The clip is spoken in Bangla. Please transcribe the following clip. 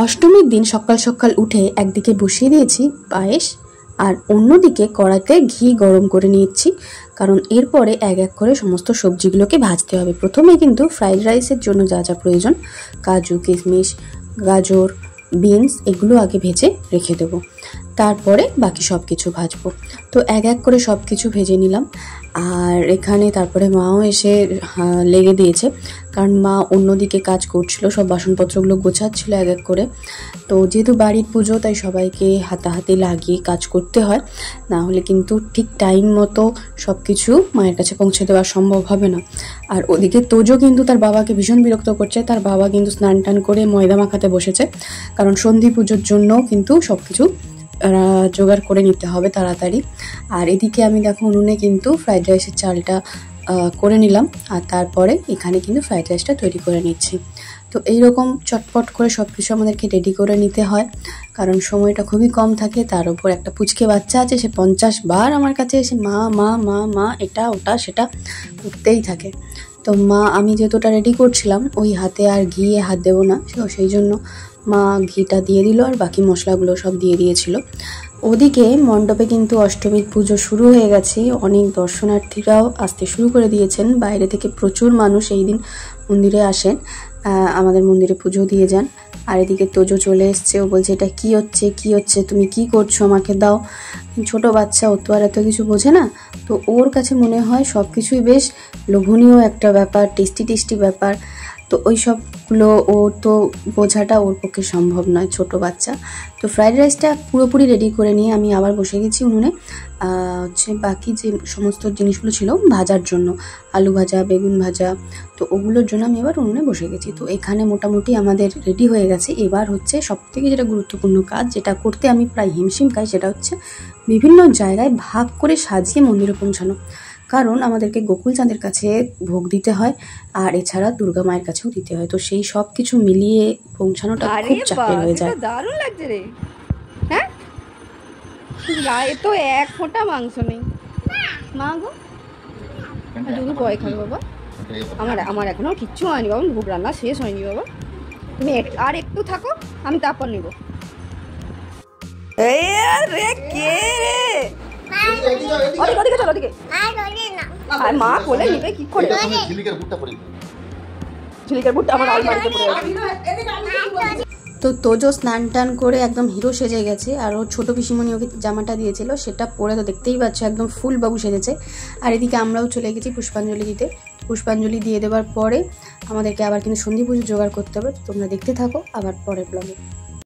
অষ্টমীর দিন সকাল সকাল উঠে একদিকে বসিয়ে দিয়েছি পায়েস, আর অন্যদিকে কড়াইতে ঘি গরম করে নিচ্ছি, কারণ এরপরে এক এক করে সমস্ত সবজিগুলোকে ভাজতে হবে। প্রথমে কিন্তু ফ্রাইড রাইসের জন্য যা যা প্রয়োজন, কাজু, কিশমিশ, গাজর, বিনস, এগুলো আগে ভেজে রেখে দেবো, তারপরে বাকি সব কিছু ভাজবো। তো এক এক করে সব কিছু ভেজে নিলাম। আর এখানে তারপরে মাও এসে লেগে দিয়েছে, কারণ মা অন্যদিকে কাজ করছিল, সব বাসনপত্রগুলো গোছাচ্ছিল এক এক করে। তো যেহেতু বাড়ির পুজো, তাই সবাইকে হাতাহাতি লাগিয়ে কাজ করতে হয়, না হলে কিন্তু ঠিক টাইম মতো সব কিছু মায়ের কাছে পৌঁছে দেওয়া সম্ভব হবে না। আর ওদিকে তোজো কিন্তু তার বাবাকে ভীষণ বিরক্ত করছে। তার বাবা কিন্তু স্নান টান করে ময়দা মাখাতে বসেছে, কারণ সন্ধি পুজোর জন্য কিন্তু সব কিছু জোগাড় করে নিতে হবে তাড়াতাড়ি। আর এদিকে আমি দেখো উনুনে কিন্তু ফ্রাইড রাইসের চালটা করে নিলাম, আর তারপরে এখানে কিন্তু ফ্রাইড রাইসটা তৈরি করে নিচ্ছি। তো এইরকম চটপট করে সব কিছু আমাদেরকে রেডি করে নিতে হয়, কারণ সময়টা খুবই কম থাকে। তার উপর একটা পুচকে বাচ্চা আছে, সে 50 বার আমার কাছে এসে মা মা মা মা এটা ওটা সেটা করতেই থাকে। তো আমি যেহেতুটা রেডি করছিলাম, ওই হাতে আর ঘিয়ে হাত দেবো না, সেই জন্য মা ঘিটা দিয়ে দিল, আর বাকি মশলাগুলো সব দিয়ে দিয়েছিল। ওদিকে মণ্ডপে কিন্তু অষ্টমীর পুজো শুরু হয়ে গেছে, অনেক দর্শনার্থীরাও আসতে শুরু করে দিয়েছেন। বাইরে থেকে প্রচুর মানুষ এই দিন মন্দিরে আসেন, আমাদের মন্দিরে পুজো দিয়ে যান। আর এদিকে তোজো চলে এসছে, ও বলছে এটা কি হচ্ছে কি হচ্ছে, তুমি কি করছো, আমাকে দাও। ছোট বাচ্চা, ও তো আর এত কিছু বোঝে না, তো ওর কাছে মনে হয় সব কিছুই বেশ লোভনীয় একটা ব্যাপার, টেস্টি টেস্টি ব্যাপার। তো ওই সবগুলো ওর তো বোঝাটা ওর পক্ষে সম্ভব নয়, ছোট বাচ্চা। তো ফ্রাইড রাইসটা পুরোপুরি রেডি করে নিয়ে আমি আবার বসে গেছি উনুনে বাকি যে সমস্ত জিনিসগুলো ছিল ভাজার জন্য, আলু ভাজা, বেগুন ভাজা, তো ওগুলোর জন্য আমি এবার উনুনে বসে গেছি। তো এখানে মোটামুটি আমাদের রেডি হয়ে গেছে। এবার হচ্ছে সবথেকে যেটা গুরুত্বপূর্ণ কাজ, যেটা করতে আমি প্রায় হিমশিম খাই, সেটা হচ্ছে বিভিন্ন জায়গায় ভাগ করে সাজিয়ে মন্দিরে পৌঁছানো। কারণ আমাদেরকে গোকুলচাঁদের কাছে ভোগ দিতে হয়, আর এছাড়া দুর্গা মায়ের কাছেও দিতে হয়। তো সেই সব কিছু মিলিয়ে পৌঁছানোটা খুব চাপের হয়ে যায়। দারুণ লাগছে রে। হ্যাঁ, গায়ে তো এক ফোঁটা মাংস নেই। মা গো, শুধু ভয় খাবে বাবা। আমার এখনো কিচ্ছু হয়নি বাবা, ভোগ রান্না শেষ হয়নি বাবা। তুমি আর একটু থাকো, আমি তারপর নেবো। মা বলে নিবে কি করে? তো তোজো স্নান টান করে একদম হিরো সেজে গেছে, আর ওর ছোটো পিসিমণি ওকে জামাটা দিয়েছিল, সেটা পরে তো দেখতেই পাচ্ছ একদম ফুল বাবু সেজেছে। আর এদিকে আমরাও চলে গেছি পুষ্পাঞ্জলি দিতে। পুষ্পাঞ্জলি দিয়ে দেওয়ার পরে আমাদেরকে আবার কিন্তু সন্ধি পুজো জোগাড় করতে হবে। তোমরা দেখতে থাকো আবার পরের ব্লগে।